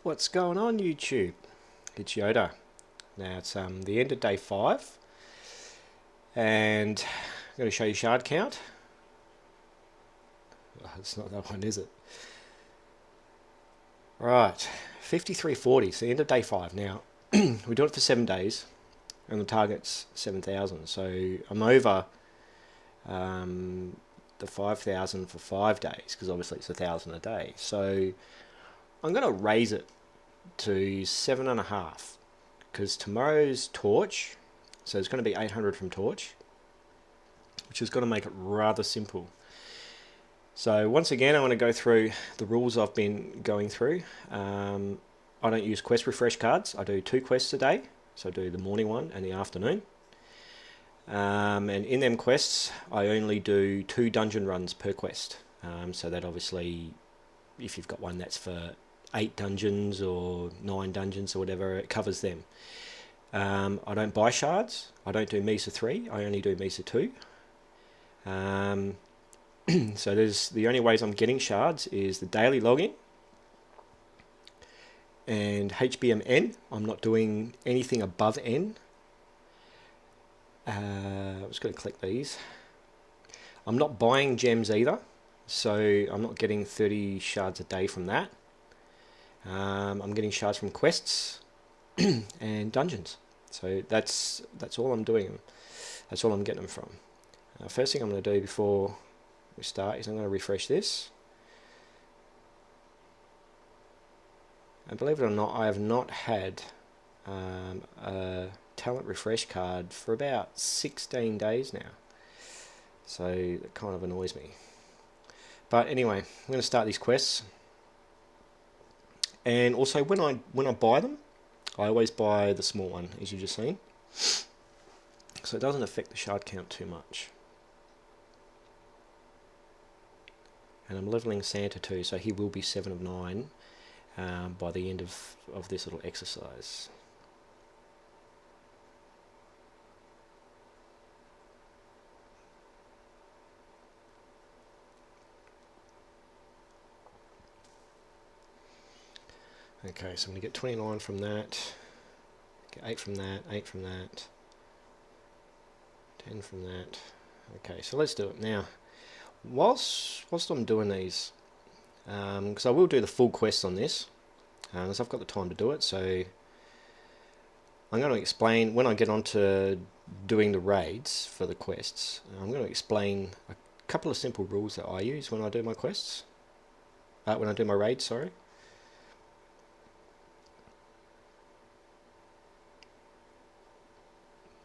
What's going on, YouTube? It's Yoda. Now it's the end of day 5, and I'm going to show you shard count. Oh, it's not that one, is it? Right, 5340. So the end of day 5. Now we do it for 7 days, and the target's 7,000. So I'm over the 5,000 for 5 days because obviously it's 1,000 a day. So I'm going to raise it to 7.5 because tomorrow's torch, so it's going to be 800 from torch, which is going to make it rather simple. So once again, I want to go through the rules I've been going through. I don't use quest refresh cards. I do 2 quests a day, so I do the morning one and the afternoon. And in them quests, I only do 2 dungeon runs per quest. So that obviously, if you've got one that's for 8 dungeons or 9 dungeons or whatever, it covers them. I don't buy shards. I don't do Mesa 3. I only do Mesa 2. So there's the only ways I'm getting shards is the daily login and HBM N. I'm not doing anything above N. I'm just going to click these. I'm not buying gems either, so I'm not getting 30 shards a day from that. I'm getting shards from quests and dungeons. So that's all I'm doing. That's all I'm getting them from. First thing I'm going to do before we start is I'm going to refresh this. And believe it or not, I have not had a talent refresh card for about 16 days now. So that kind of annoys me. But anyway, I'm going to start these quests. And also when I buy them, I always buy the small one, as you've just seen. So it doesn't affect the shard count too much. And I'm leveling Santa too, so he will be 7 of 9 by the end of this little exercise. Okay, so I'm going to get 29 from that, get 8 from that, 8 from that, 10 from that. Okay, so let's do it now. Whilst I'm doing these, because I will do the full quest on this, as I've got the time to do it, so I'm going to explain, when I get on to doing the raids for the quests, I'm going to explain a couple of simple rules that I use when I do my quests, when I do my raids, sorry.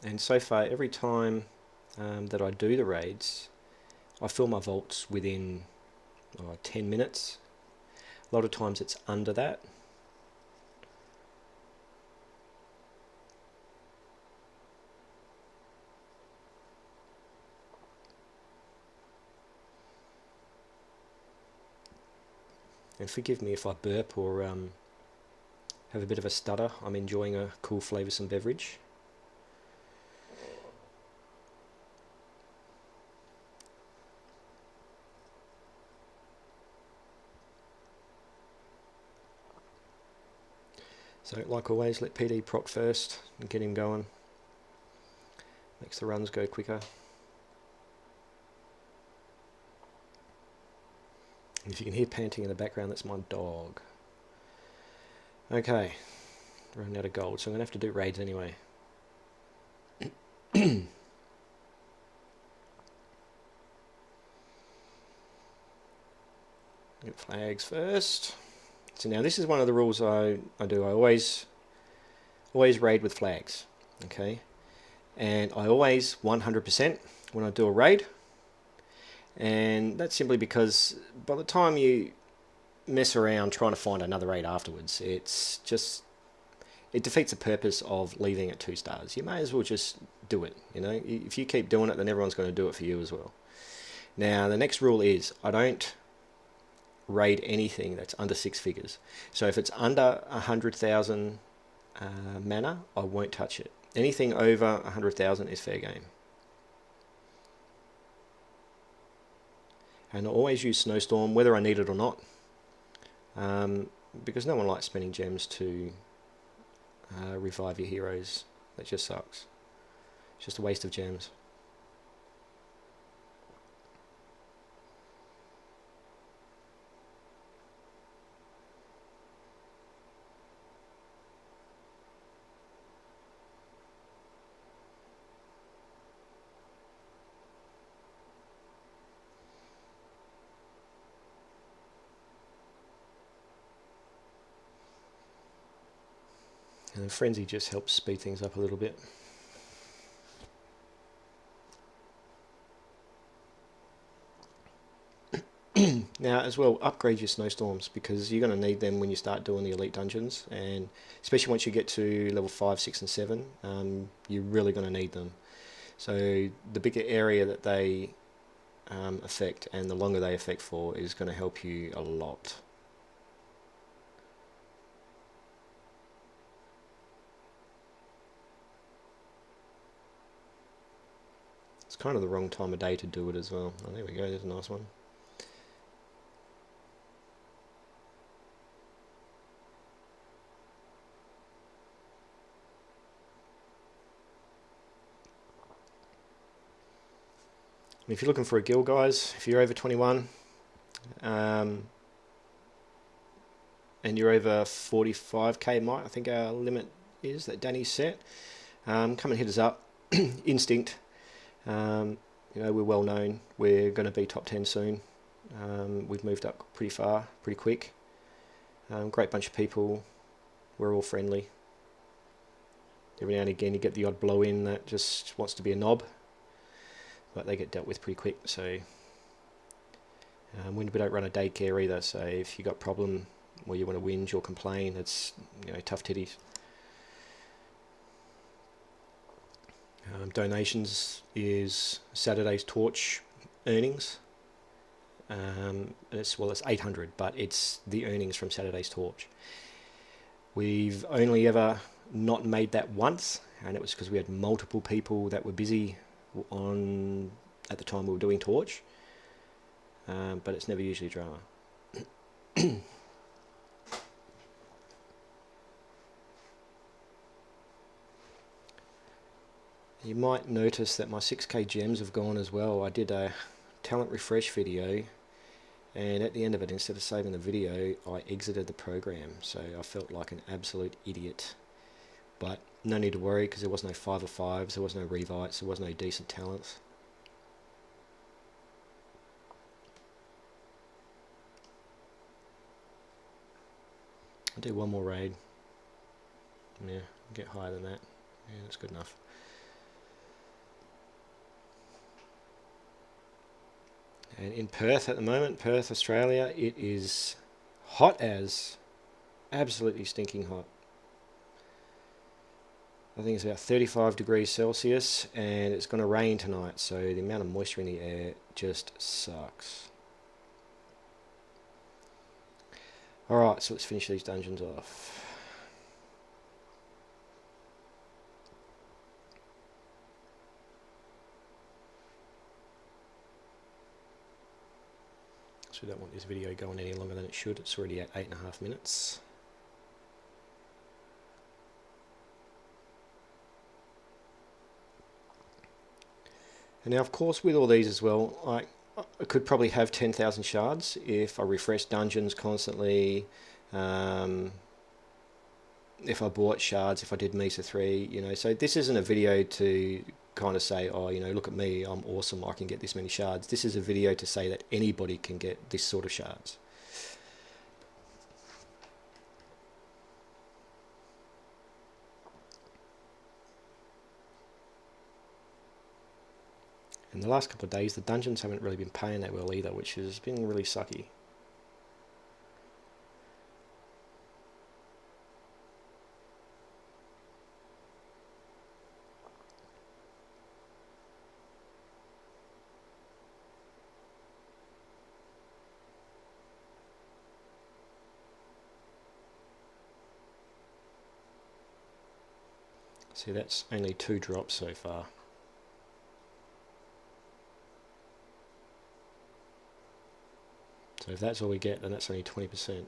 And so far, every time that I do the raids, I fill my vaults within 10 minutes. A lot of times it's under that. And forgive me if I burp or have a bit of a stutter. I'm enjoying a cool flavoursome beverage. So like always, let PD proc first and get him going. Makes the runs go quicker. And if you can hear panting in the background, that's my dog. Okay, running out of gold, so I'm going to have to do raids anyway. Get flags first. So now this is one of the rules I do. I always raid with flags, okay? And I always 100% when I do a raid. And that's simply because by the time you mess around trying to find another raid afterwards, it defeats the purpose of leaving at 2 stars. You may as well just do it, you know? If you keep doing it, then everyone's going to do it for you as well. Now, the next rule is I don't raid anything that's under 6 figures. So if it's under 100,000 mana, I won't touch it. Anything over 100,000 is fair game. And I always use Snowstorm, whether I need it or not. because no one likes spending gems to revive your heroes. That just sucks. It's just a waste of gems. And Frenzy just helps speed things up a little bit. Now as well, upgrade your snowstorms, because you're going to need them when you start doing the elite dungeons, and especially once you get to level 5, 6 and 7, you're really going to need them. So the bigger area that they affect and the longer they affect for is going to help you a lot. It's kind of the wrong time of day to do it as well. Oh, there we go, there's a nice one. And if you're looking for a guild, guys, if you're over 21 and you're over 45k might, I think our limit is that Danny set, come and hit us up. Instinct, you know, we're well known, we're going to be top 10 soon. We've moved up pretty far, pretty quick. Great bunch of people, we're all friendly. Every now and again you get the odd blow in that just wants to be a knob, but they get dealt with pretty quick. So we don't run a daycare either, so if you got a problem where you want to whinge or complain, it's, you know, tough titties. Donations is Saturday's Torch earnings. It's 800, but it's the earnings from Saturday's Torch. We've only ever not made that once, and it was because we had multiple people that were busy on at the time we were doing Torch, but it's never usually drama. You might notice that my 6k gems have gone as well. I did a talent refresh video, and at the end of it, instead of saving the video, I exited the program, so I felt like an absolute idiot. But no need to worry, because there was no 5 or 5s, there was no revites, there was no decent talents. I'll do one more raid. Yeah, get higher than that. Yeah, that's good enough. And in Perth at the moment, Perth, Australia, it is hot as, absolutely stinking hot. I think it's about 35 degrees Celsius, and it's going to rain tonight, so the amount of moisture in the air just sucks. Alright, so let's finish these dungeons off. So we don't want this video going any longer than it should. It's already at 8.5 minutes. And now, of course, with all these as well, I could probably have 10,000 shards if I refresh dungeons constantly. If I bought shards, if I did Mesa 3, you know. So this isn't a video to kind of say, oh, you know, look at me, I'm awesome, I can get this many shards. This is a video to say that anybody can get this sort of shards. And the last couple of days, the dungeons haven't really been paying that well either, which has been really sucky. See, that's only 2 drops so far. So if that's all we get, then that's only 20%.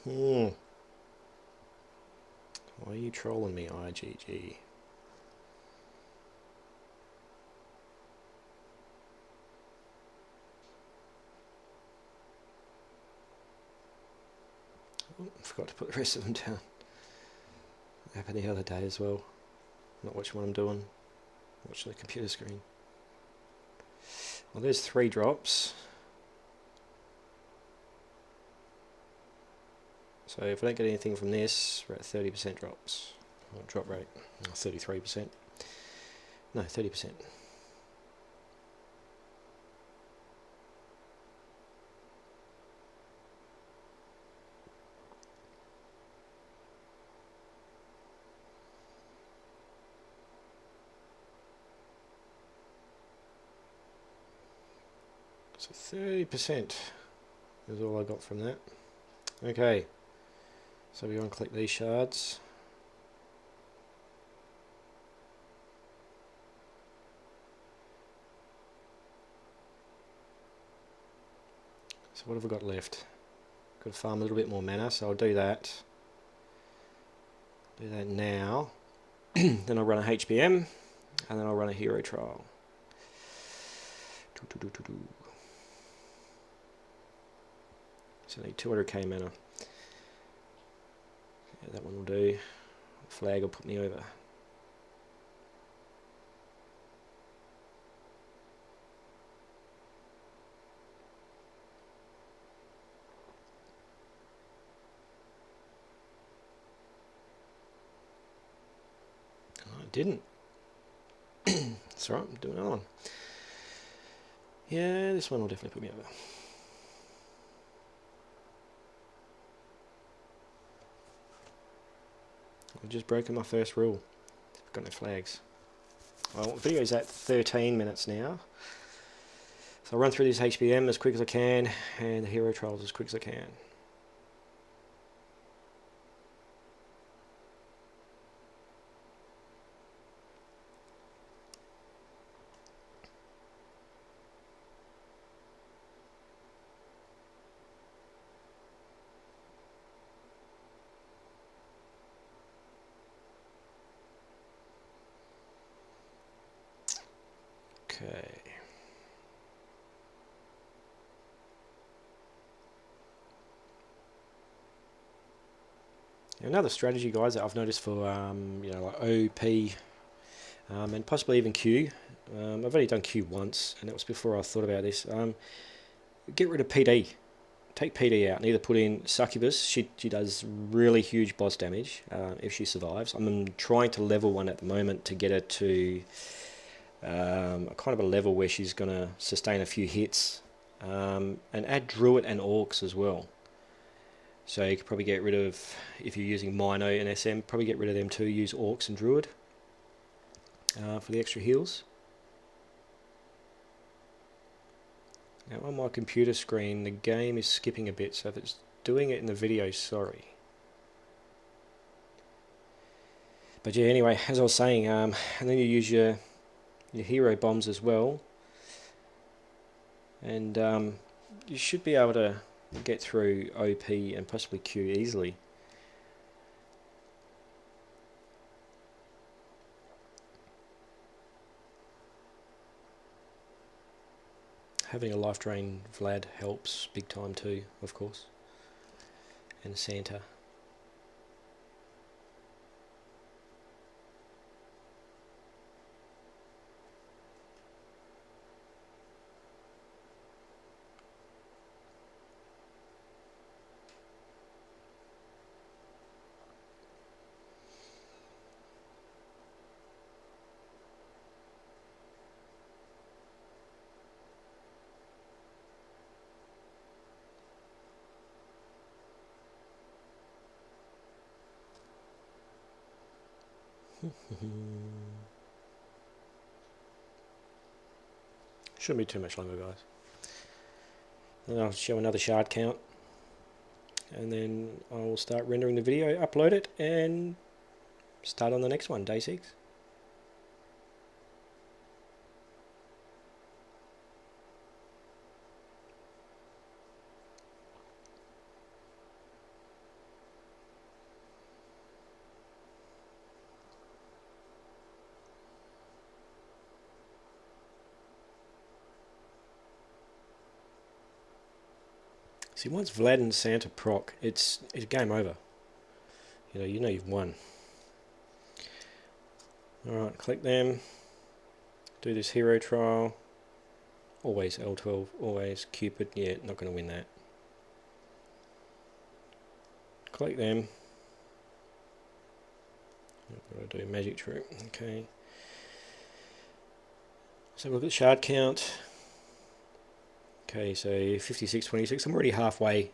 Why are you trolling me, IGG? Oh, I forgot to put the rest of them down. It happened the other day as well. Not watching what I'm doing. Watch the computer screen. Well, there's 3 drops. So if I don't get anything from this, we're at 30% drops. Or drop rate. 33%. No, 30%. So 30% is all I got from that. Okay, so we unclick these shards. So what have I got left? Got to farm a little bit more mana, so I'll do that. Do that now. Then I'll run a HBM, and then I'll run a hero trial. So I need 200k mana. Yeah, that one will do. Flag will put me over. Oh, it didn't. That's right, I'm doing another one. Yeah, this one will definitely put me over. I've just broken my first rule. I've got no flags. Well, the video's at 13 minutes now. So I'll run through this HBM as quick as I can, and the hero trials as quick as I can. Okay. Another strategy, guys, that I've noticed for you know, like OP and possibly even Q. I've only done Q once, and that was before I thought about this. Get rid of PD. Take PD out and either put in Succubus. She does really huge boss damage if she survives. I'm trying to level one at the moment to get her to kind of a level where she's going to sustain a few hits, and add Druid and Orcs as well. So you could probably get rid of, if you're using Mino and SM, probably get rid of them too. Use Orcs and Druid for the extra heals. Now on my computer screen, the game is skipping a bit, so if it's doing it in the video, sorry. But yeah, anyway, as I was saying, and then you use your hero bombs as well, and you should be able to get through OP and possibly Q easily. Having a life drain Vlad helps big time too, of course, and Santa. Shouldn't be too much longer, guys. Then I'll show another shard count, and then I will start rendering the video, upload it, and start on the next one, day 6. See, once Vlad and Santa proc, it's game over. You know you've won. Alright, click them. Do this hero trial. Always L12, always Cupid. Yeah, not going to win that. Click them. What do I do? Magic trick. Okay. So look at the shard count. Okay, so 56.26. I'm already halfway,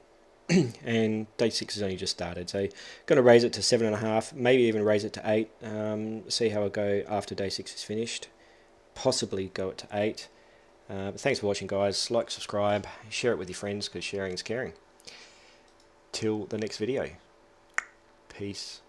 and day 6 has only just started. So going to raise it to 7.5, maybe even raise it to 8. See how I go after day 6 is finished. Possibly go it to 8. But thanks for watching, guys. Like, subscribe, share it with your friends, because sharing is caring. Till the next video. Peace.